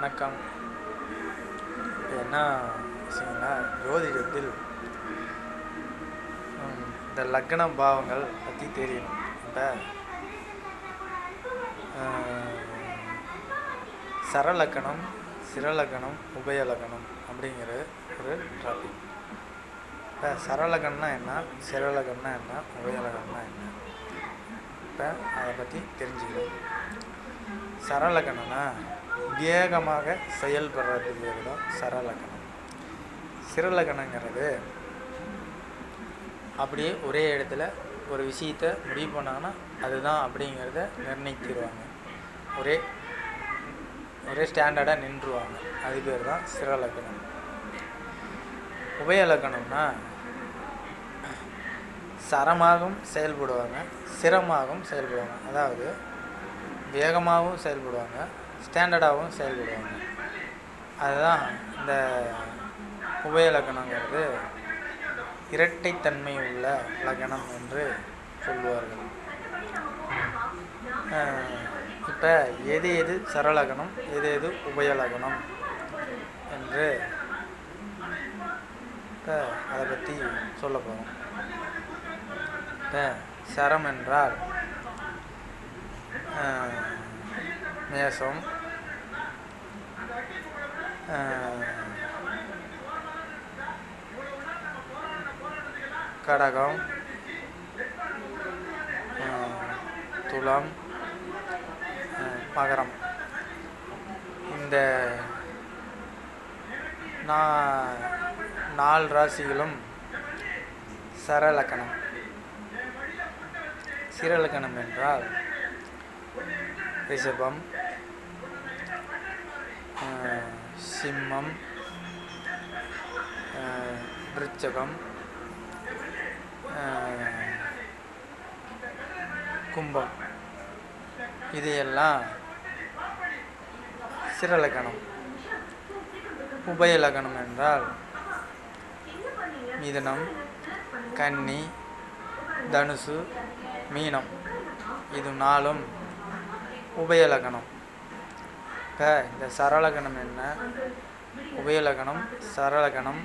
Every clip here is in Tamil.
வணக்கம். என்ன விஷயம்னா, ஜோதிடத்தில் இந்த லக்ன பாவங்கள் பற்றி தெரியணும். இப்போ சரலக்கணம், சிரலக்கணம், உபயலக்கணம் அப்படிங்கிற ஒரு டாபிக். இப்போ சரலக்கணம்னா என்ன, சிரலக்கணம்னா என்ன, உபயலக்கணம்னா என்ன, இப்போ அதை பற்றி தெரிஞ்சுக்கணும். சரலக்கணம்னா வேகமாக செயல்படுறதுக்கு பேர் தான் சரலக்கணம். சிரலக்கணங்கிறது அப்படியே ஒரே இடத்துல ஒரு விஷயத்தை முடிவு பண்ணாங்கன்னா அதுதான் அப்படிங்கிறத நிர்ணயித்திடுவாங்க. ஒரே ஸ்டாண்டர்டாக நின்றுவாங்க. அது பேர் தான் சிரலக்கணம். உபயலக்கணம்னா சரமாகவும் செயல்படுவாங்க, சிரமாகவும் செயல்படுவாங்க. அதாவது வேகமாகவும் செயல்படுவாங்க, ஸ்டாண்டர்டாகவும் செயல்படுவாங்க. அதுதான் இந்த உபயலக்கணங்கிறது இரட்டைத்தன்மை உள்ள லக்கணம் என்று சொல்லுவார்கள். இப்போ எது சரலக்கணம், எது உபயலக்கணம் என்று இப்போ அதை பற்றி சொல்ல போகிறோம். இப்போ சரம் என்றால் மேஷம், கடகம், துலாம், மகரம். இந்த 4 ராசிகளும் சரலக்கணம். சிரலக்கணம் என்றால் ரிஷபம், சிம்மம், விருச்சகம், கும்பம். இதையெல்லாம் சிரலக்கணம். உபயலக்கணம் என்றால் மிதுனம், கன்னி, தனுசு, மீனம். இது 4ம் உபயலக்கணம். இப்போ இந்த சரலக்கணம் என்ன, உபயலக்கணம், சரலக்கணம்,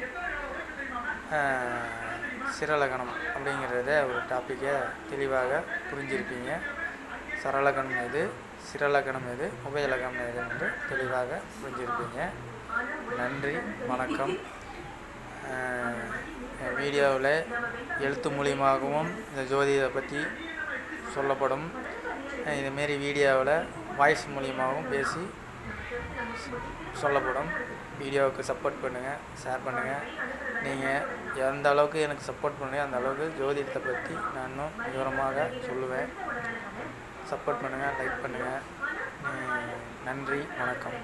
சிரலக்கணம் அப்படிங்கிறத ஒரு டாப்பிக்கை தெளிவாக புரிஞ்சிருப்பீங்க. சரலக்கணம் எது, சிரலக்கணம் எது, உபயலக்கணம் எது என்று தெளிவாக புரிஞ்சிருப்பீங்க. நன்றி, வணக்கம். வீடியோவில் எழுத்து மூலியமாகவும் இந்த ஜோதிடத்தை பற்றி சொல்லப்படும். இதுமாரி வீடியோவில் வாய்ஸ் மூலியமாகவும் பேசி சொல்லப்படும். வீடியோவுக்கு சப்போர்ட் பண்ணுங்கள், ஷேர் பண்ணுங்கள். நீங்கள் எந்த அளவுக்கு எனக்கு சப்போர்ட் பண்ணுங்கள் அந்த அளவுக்கு ஜோதிடத்தை பற்றி நான் இன்னும் விவரமாக சொல்லுவேன். சப்போர்ட் பண்ணுங்கள், லைக் பண்ணுங்கள். நன்றி, வணக்கம்.